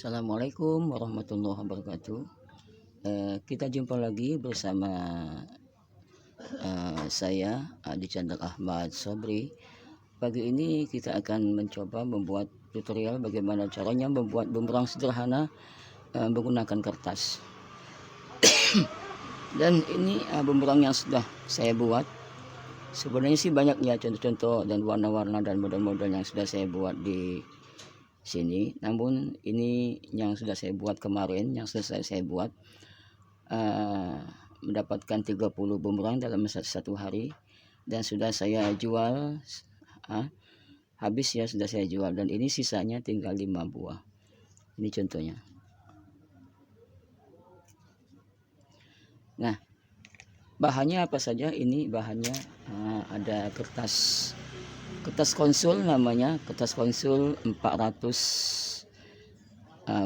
Assalamualaikum warahmatullahi wabarakatuh. Kita jumpa lagi bersama saya Adi Chandra Ahmad Sobri. Pagi ini kita akan mencoba membuat tutorial bagaimana caranya membuat bumerang sederhana menggunakan kertas. Dan ini bumerang yang sudah saya buat. Sebenarnya sih banyak ya contoh-contoh dan warna-warna dan model-model yang sudah saya buat di sini, namun ini yang sudah saya buat kemarin, yang selesai saya buat, mendapatkan 30 bumerang dalam satu hari, dan sudah saya jual, habis ya, sudah saya jual, dan ini sisanya tinggal 5 buah. Ini contohnya. Nah, bahannya apa saja? Ini bahannya ada kertas konsul, namanya kertas konsul 400,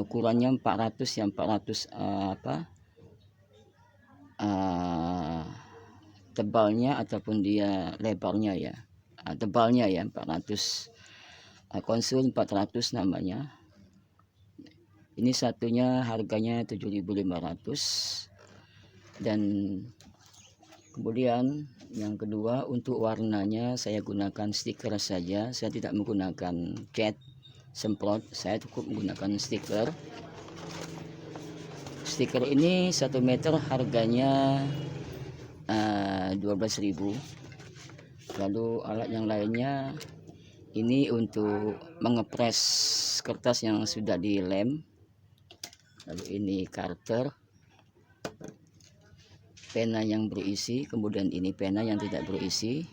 ukurannya 400 yang 400 tebalnya ataupun dia lebarnya ya, tebalnya ya 400, konsul 400 namanya. Ini satunya harganya 7.500. Dan kemudian yang kedua, untuk warnanya saya gunakan stiker saja, saya tidak menggunakan cat semprot, saya cukup menggunakan stiker. Stiker ini 1 meter harganya 12.000. Lalu alat yang lainnya ini untuk mengepres kertas yang sudah dilem. Lalu ini karter, pena yang berisi, kemudian ini pena yang tidak berisi,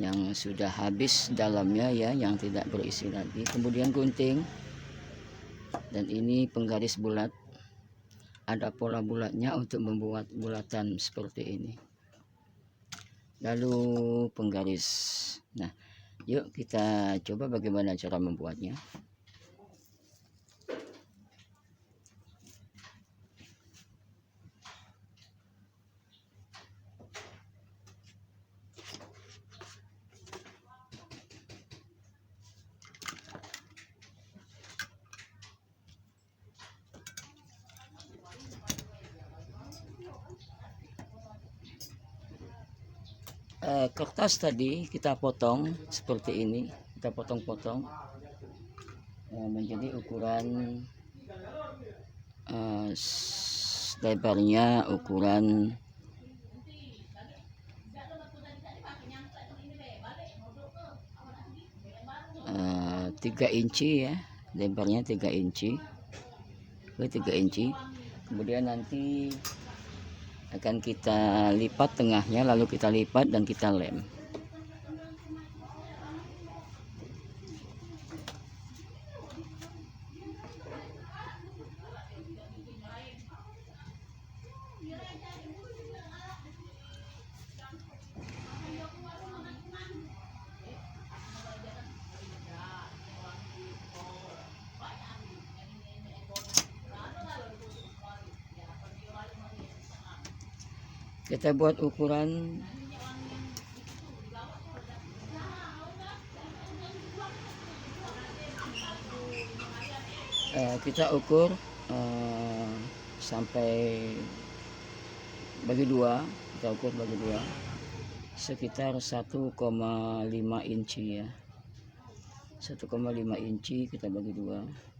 yang sudah habis dalamnya ya, yang tidak berisi lagi, kemudian gunting, dan ini penggaris bulat, ada pola bulatnya untuk membuat bulatan seperti ini, lalu penggaris. Nah, yuk kita coba bagaimana cara membuatnya. Kertas tadi kita potong seperti ini, kita potong-potong menjadi ukuran, lebarnya ukuran 3 inci ya, lebarnya 3 inci, 3 inci. Kemudian nanti akan kita lipat tengahnya, lalu kita lipat dan kita lem. Kita buat ukuran kita ukur sampai bagi 2, kita ukur bagi 2 sekitar 1,5 inci ya, 1,5 inci kita bagi 2.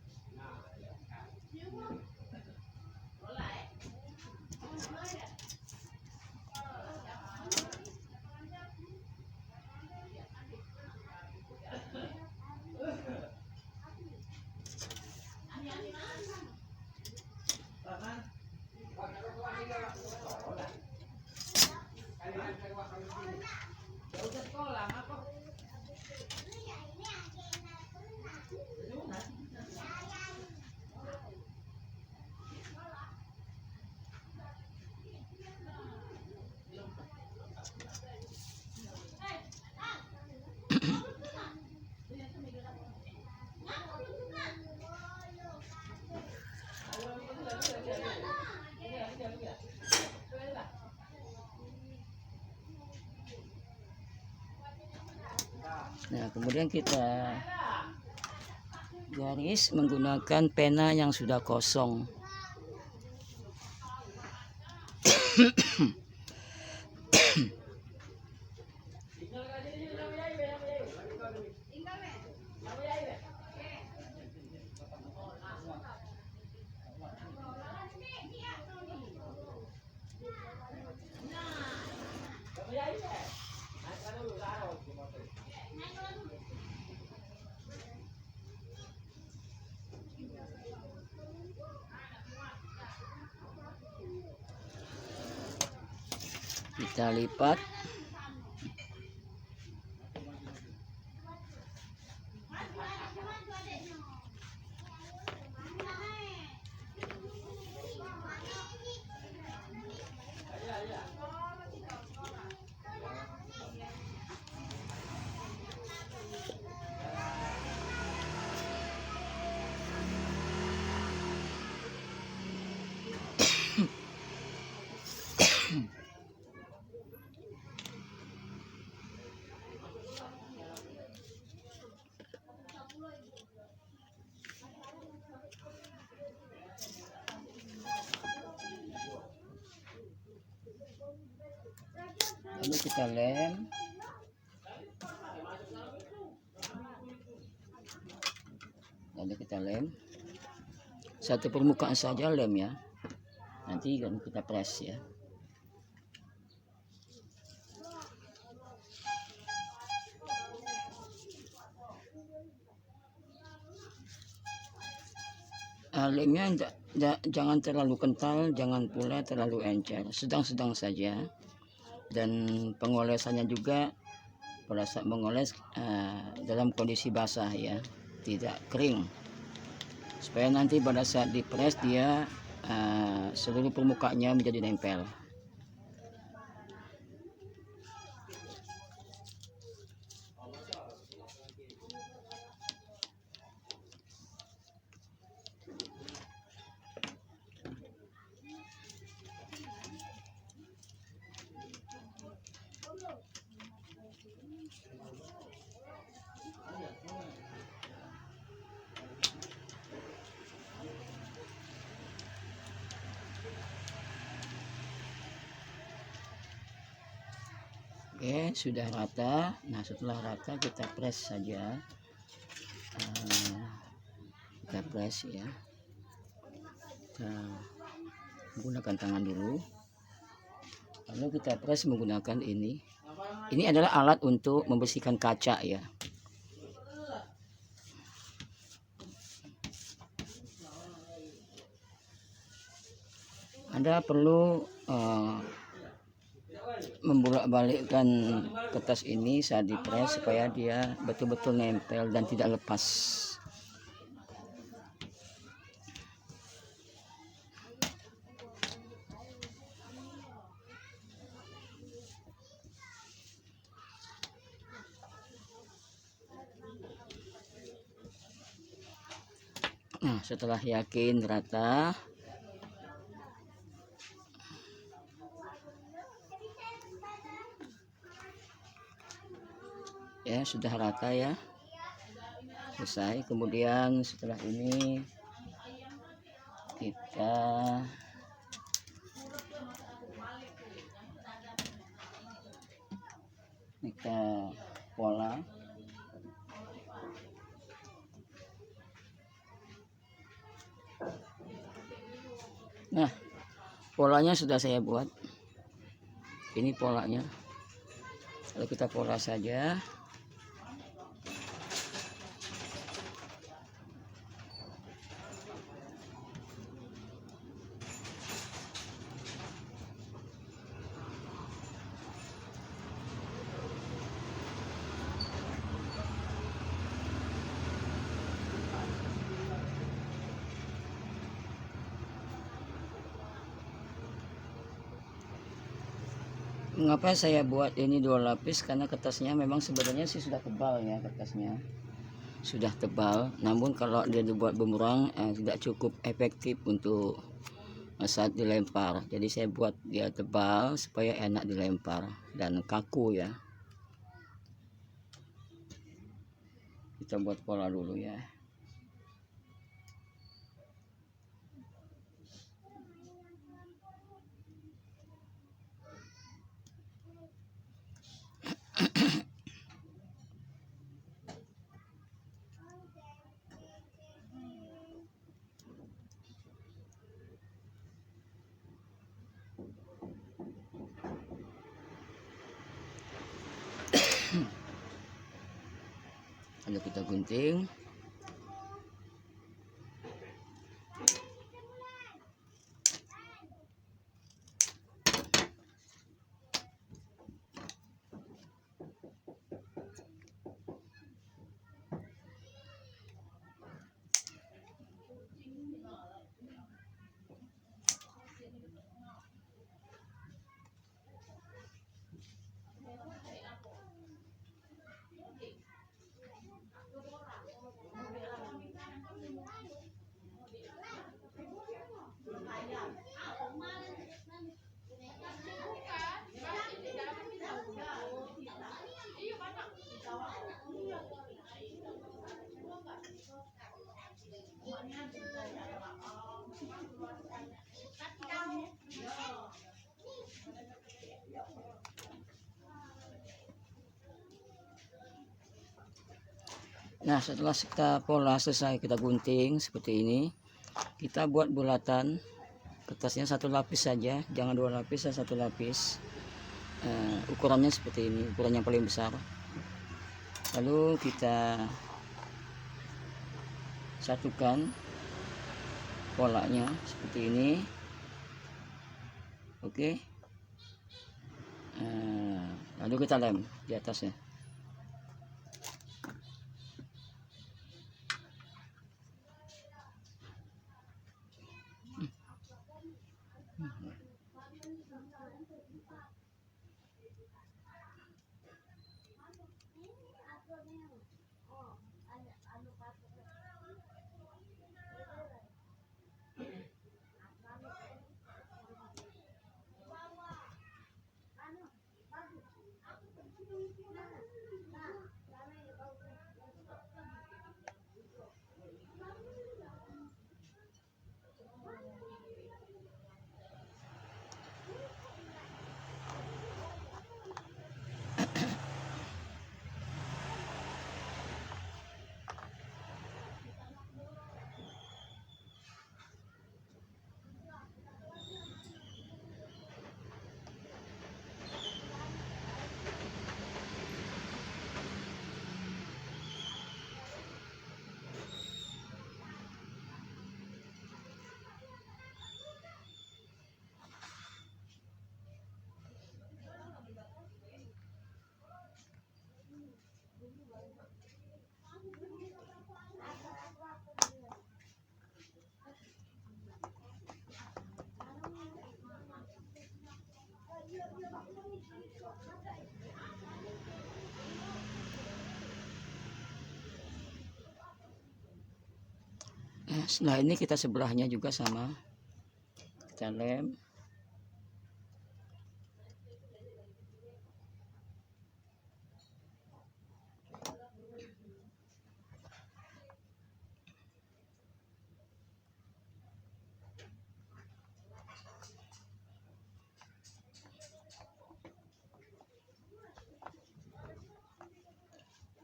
Nah, kemudian kita garis menggunakan pena yang sudah kosong. Kita lipat. Lalu kita lem. Satu permukaan saja lem ya. Nanti kita press ya. Lemnya jangan terlalu kental, jangan pula terlalu encer, sedang-sedang saja. Dan pengolesannya juga pada saat mengoles dalam kondisi basah ya, tidak kering, supaya nanti pada saat dipres dia seluruh permukaannya menjadi nempel. Oke, sudah rata. Nah, setelah rata kita press saja. Kita press ya. Kita menggunakan tangan dulu. Lalu kita press menggunakan ini. Ini adalah alat untuk membersihkan kaca ya. Anda perlu membolak-balikkan kertas ini saat dipres supaya dia betul-betul nempel dan tidak lepas. Nah, setelah yakin rata, ya sudah rata ya, selesai. Kemudian setelah ini kita pola. Nah, polanya sudah saya buat. Ini polanya. Lalu kita pola saja. Mengapa saya buat ini 2 lapis? Karena kertasnya memang sebenarnya sih sudah tebal ya, kertasnya sudah tebal. Namun kalau dia dibuat bumerang tidak cukup efektif untuk saat dilempar. Jadi saya buat dia tebal supaya enak dilempar dan kaku ya. Kita buat pola dulu ya. Lalu kita gunting. Nah, setelah kita pola selesai, kita gunting seperti ini. Kita buat bulatan kertasnya satu lapis saja, jangan dua lapis, satu lapis. Ukurannya seperti ini, ukuran yang paling besar. Lalu kita satukan polanya seperti ini. Oke. Lalu kita lem di atasnya. Setelah ini kita sebelahnya juga sama, kita lem.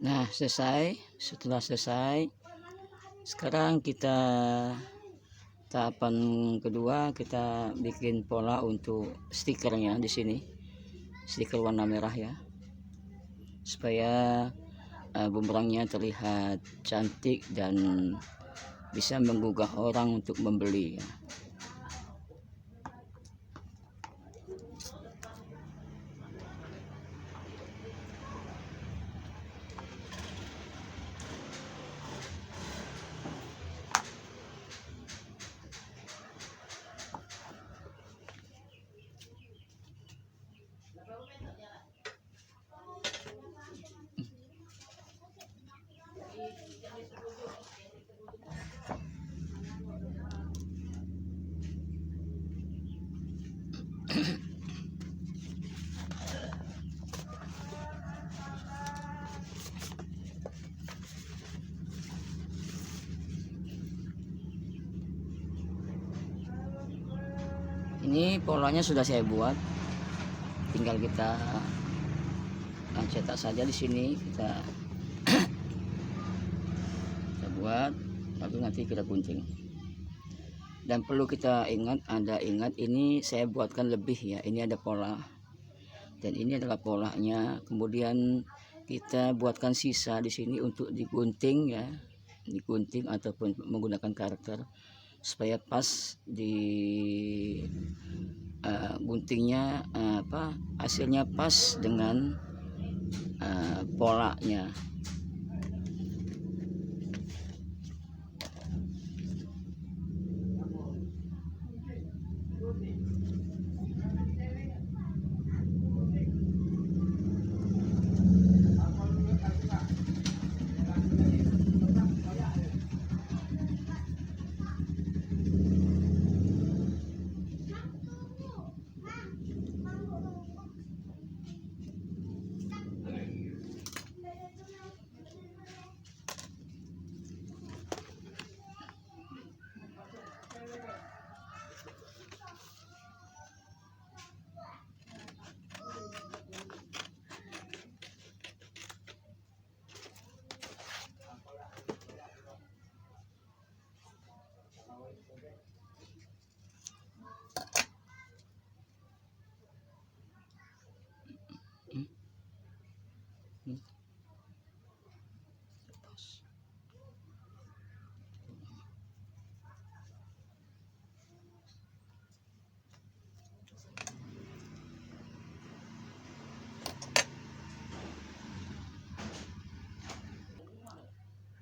Nah, selesai. Setelah selesai, sekarang kita tahapan kedua, kita bikin pola untuk stikernya di sini, stiker warna merah ya, supaya bumerangnya terlihat cantik dan bisa menggugah orang untuk membeli ya. Ini polanya sudah saya buat, tinggal kita cetak saja di sini. Kita buat, lalu nanti kita gunting. Dan perlu kita ingat ini saya buatkan lebih ya, ini ada pola dan ini adalah polanya. Kemudian kita buatkan sisa di sini untuk digunting ya, digunting ataupun menggunakan karakter supaya pas di guntingnya, hasilnya pas dengan polanya.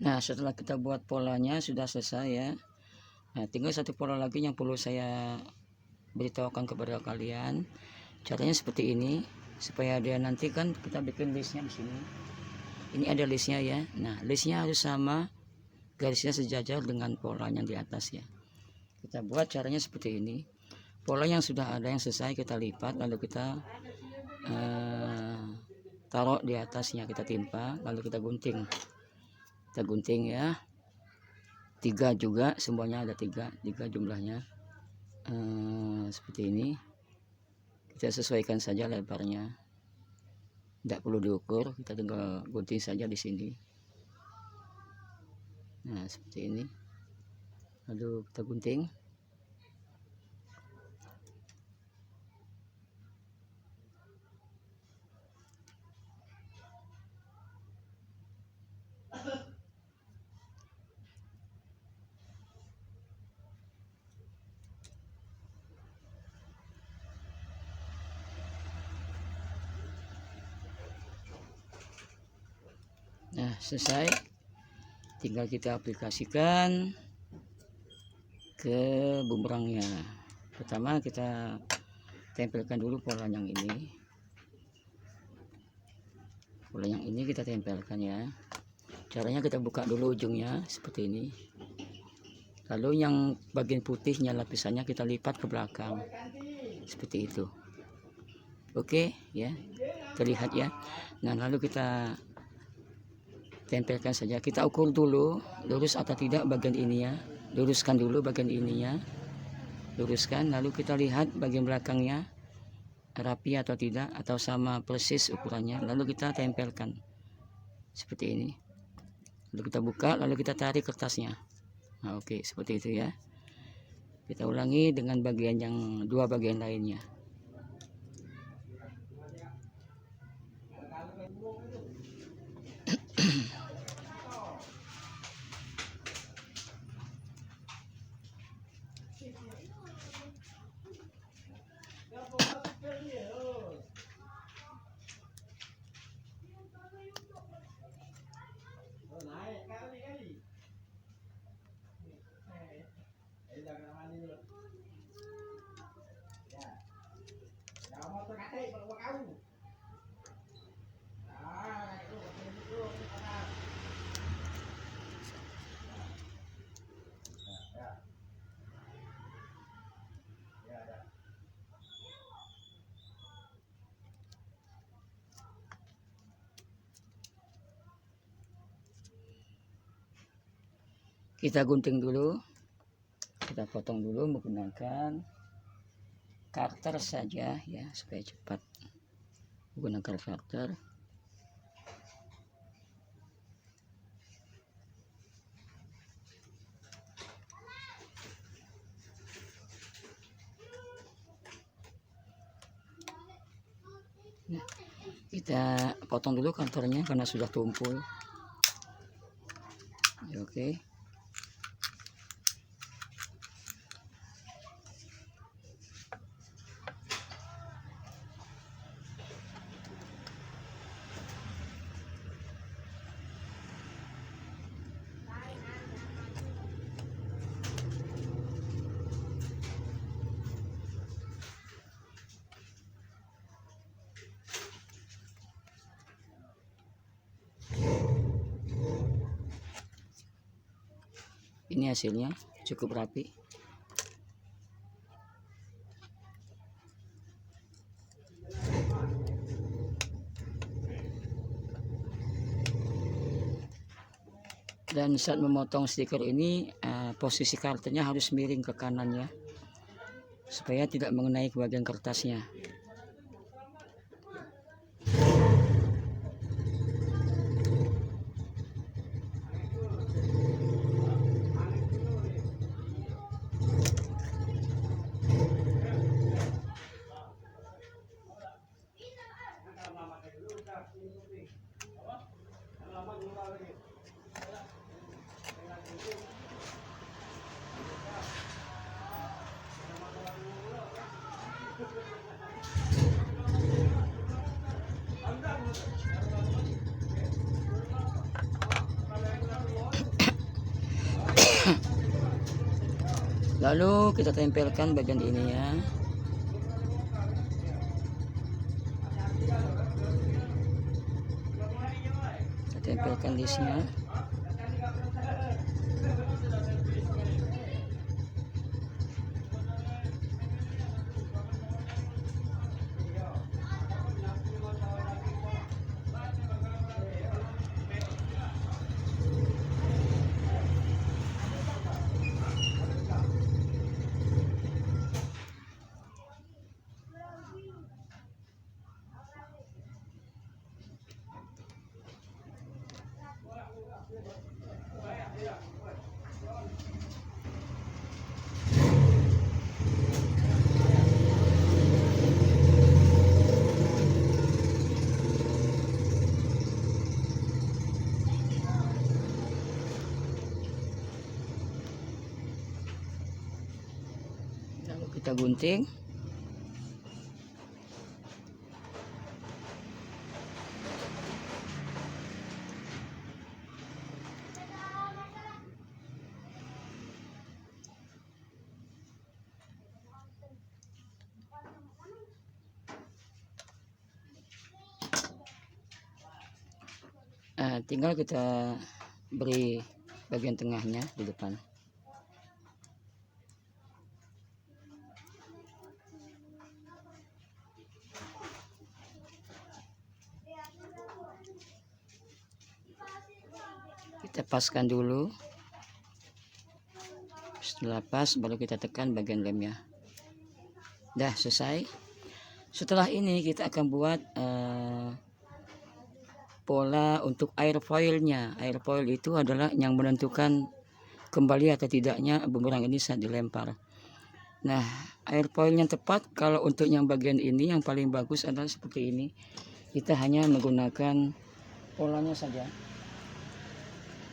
Nah, setelah kita buat polanya sudah selesai ya. Nah, tinggal satu pola lagi yang perlu saya beritahukan kepada kalian. Caranya seperti ini supaya dia nanti kan kita bikin listnya di sini. Ini ada listnya ya. Nah, listnya harus sama, garisnya sejajar dengan pola yang di atas ya. Kita buat caranya seperti ini. Pola yang sudah ada yang selesai kita lipat, lalu kita taruh di atasnya, kita timpa, lalu kita gunting. Kita gunting ya, 3 juga, semuanya ada 3 jumlahnya. Seperti ini, kita sesuaikan saja lebarnya, tidak perlu diukur, kita tinggal gunting saja di sini. Nah, seperti ini, lalu kita gunting. Nah, selesai, tinggal kita aplikasikan ke bumerangnya. Pertama kita tempelkan dulu pola yang ini. Pola yang ini kita tempelkan ya. Caranya kita buka dulu ujungnya seperti ini. Lalu yang bagian putihnya lapisannya kita lipat ke belakang. Seperti itu. Oke ya. Terlihat ya. Nah, lalu kita tempelkan saja, kita ukur dulu lurus atau tidak bagian ininya, luruskan dulu bagian ininya, luruskan, lalu kita lihat bagian belakangnya rapi atau tidak, atau sama persis ukurannya, lalu kita tempelkan seperti ini, lalu kita buka, lalu kita tarik kertasnya. Nah, oke, seperti itu ya. Kita ulangi dengan bagian yang dua bagian lainnya. Kita gunting dulu, kita potong dulu menggunakan cutter saja ya, supaya cepat. Menggunakan cutter. Kita potong dulu kantornya karena sudah tumpul. Oke. Ini hasilnya cukup rapi. Dan saat memotong stiker ini posisi kartunya harus miring ke kanan ya, supaya tidak mengenai ke bagian kertasnya. Lalu kita tempelkan bagian ini ya. Kita tempelkan listnya. Lalu kita gunting. Tinggal kita beri bagian tengahnya di depan. Kita paskan dulu. Setelah pas baru kita tekan bagian lemnya. Dah selesai. Setelah ini kita akan buat pola untuk airfoilnya. Airfoil itu adalah yang menentukan kembali atau tidaknya bumerang ini saat dilempar. Nah, airfoil yang tepat kalau untuk yang bagian ini yang paling bagus adalah seperti ini. Kita hanya menggunakan polanya saja.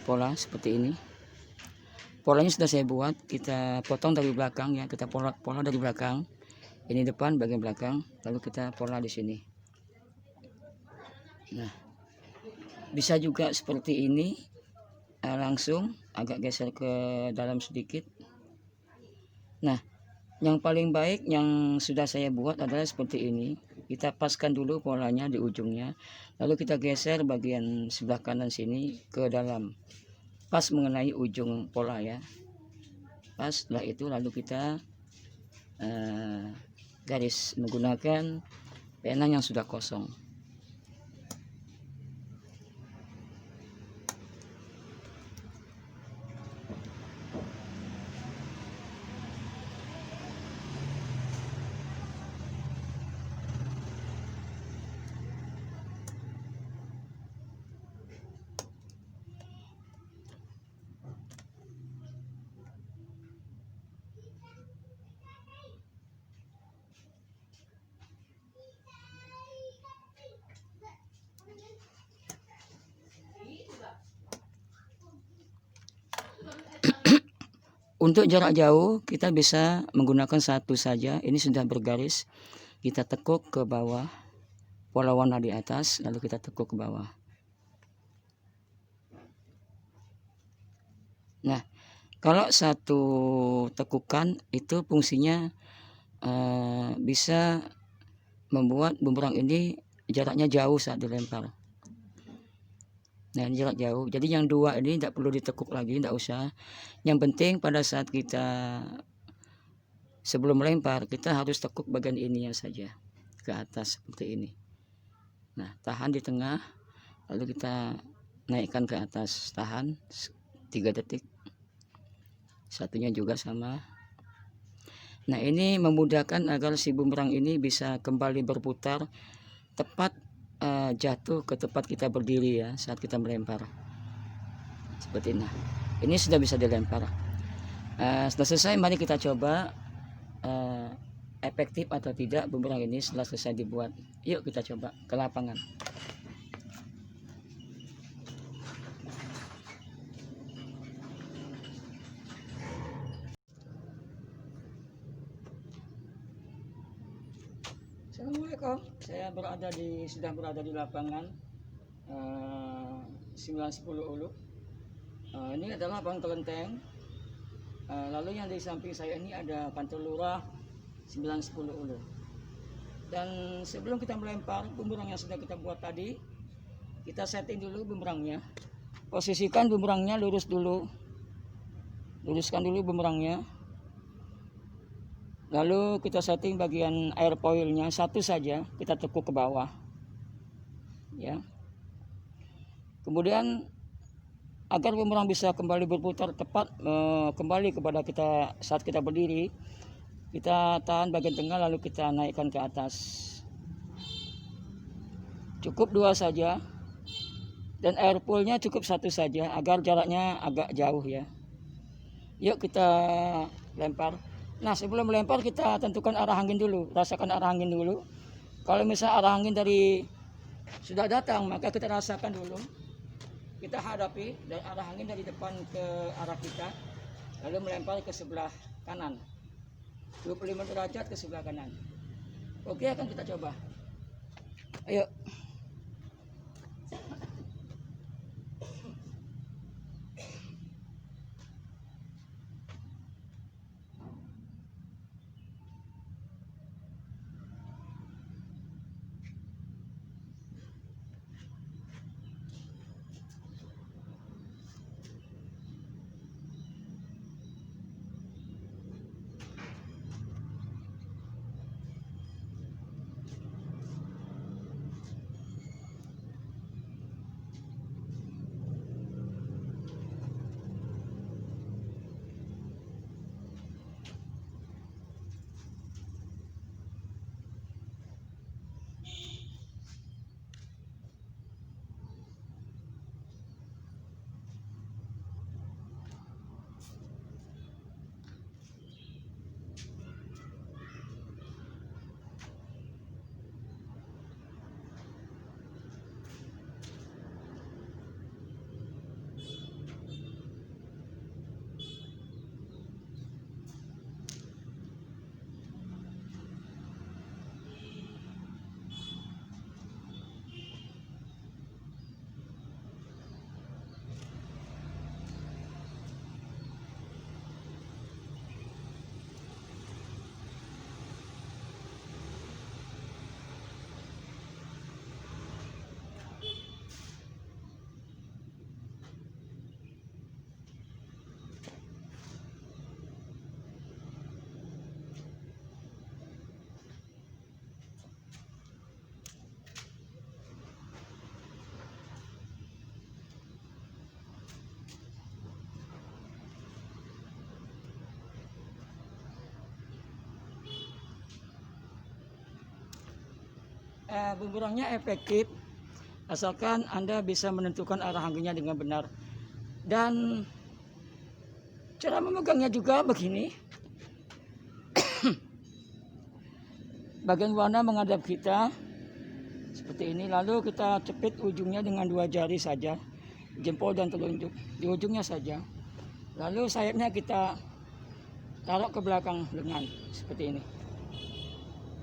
Pola seperti ini. Polanya sudah saya buat. Kita potong dari belakang ya. Kita pola dari belakang. Ini depan, bagian belakang. Lalu kita pola di sini. Nah, bisa juga seperti ini, langsung agak geser ke dalam sedikit. Nah, yang paling baik yang sudah saya buat adalah seperti ini. Kita paskan dulu polanya di ujungnya, lalu kita geser bagian sebelah kanan sini ke dalam, pas mengenai ujung pola ya. Pas. Setelah itu lalu kita garis menggunakan pena yang sudah kosong. Untuk jarak jauh kita bisa menggunakan satu saja. Ini sudah bergaris. Kita tekuk ke bawah, pola warna di atas, lalu kita tekuk ke bawah. Nah, kalau satu tekukan itu fungsinya bisa membuat bumerang ini jaraknya jauh saat dilempar. Nah, ini jarak jauh. Jadi yang dua ini tidak perlu ditekuk lagi, tidak usah. Yang penting pada saat kita sebelum melempar, kita harus tekuk bagian ininya saja ke atas seperti ini. Nah, tahan di tengah, lalu kita naikkan ke atas, tahan 3 detik. Satunya juga sama. Nah, ini memudahkan agar si bumerang ini bisa kembali berputar tepat jatuh ke tempat kita berdiri ya saat kita melempar. Seperti ini. Ini sudah bisa dilempar. Setelah selesai, mari kita coba efektif atau tidak bumerang ini setelah selesai dibuat. Yuk kita coba ke lapangan. Assalamualaikum. Saya sudah berada di lapangan 910 Ulu. Ini adalah lapangan kelenteng. Lalu yang di samping saya ini ada kantor lurah 910 Ulu. Dan sebelum kita melempar bumerang yang sudah kita buat tadi, kita setting dulu bumerangnya. Posisikan bumerangnya lurus dulu. Luruskan dulu bumerangnya. Lalu kita setting bagian airfoilnya satu saja, kita tekuk ke bawah. Ya. Kemudian agar bumerang bisa kembali berputar tepat kembali kepada kita saat kita berdiri, kita tahan bagian tengah lalu kita naikkan ke atas. Cukup 2 saja. Dan airfoilnya cukup 1 saja agar jaraknya agak jauh ya. Yuk kita lempar. Nah, sebelum melempar kita tentukan arah angin dulu, rasakan arah angin dulu. Kalau misalnya arah angin sudah datang, maka kita rasakan dulu. Kita hadapi dari arah angin dari depan ke arah kita, lalu melempar ke sebelah kanan. 25 derajat ke sebelah kanan. Oke, akan kita coba. Ayo. Bumerangnya efektif asalkan Anda bisa menentukan arah anginnya dengan benar. Dan cara memegangnya juga begini. Bagian warna menghadap kita seperti ini, lalu kita cepit ujungnya dengan 2 jari saja, jempol dan telunjuk di ujungnya saja. Lalu sayapnya kita taruh ke belakang lengan seperti ini.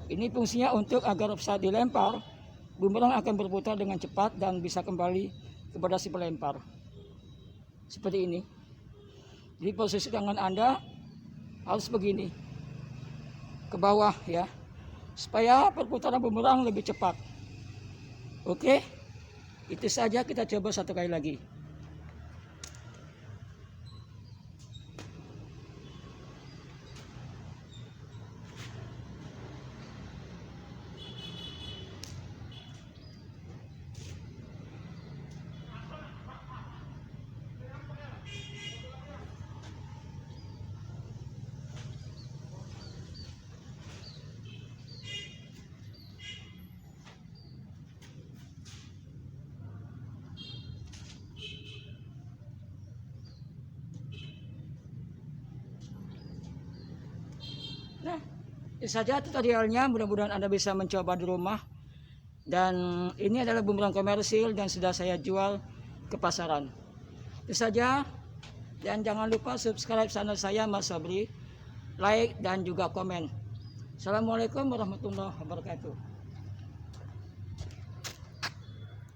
Ini fungsinya untuk agar saat dilempar, bumerang akan berputar dengan cepat dan bisa kembali kepada si pelempar. Seperti ini. Jadi posisi tangan Anda harus begini, ke bawah ya, supaya perputaran bumerang lebih cepat. Oke, itu saja, kita coba satu kali lagi. Nah, itu saja tutorialnya. Mudah-mudahan Anda bisa mencoba di rumah. Dan ini adalah bumerang komersil dan sudah saya jual ke pasaran. Itu saja. Dan jangan lupa subscribe channel saya, Mas Sobri, like dan juga komen. Assalamualaikum warahmatullahi wabarakatuh.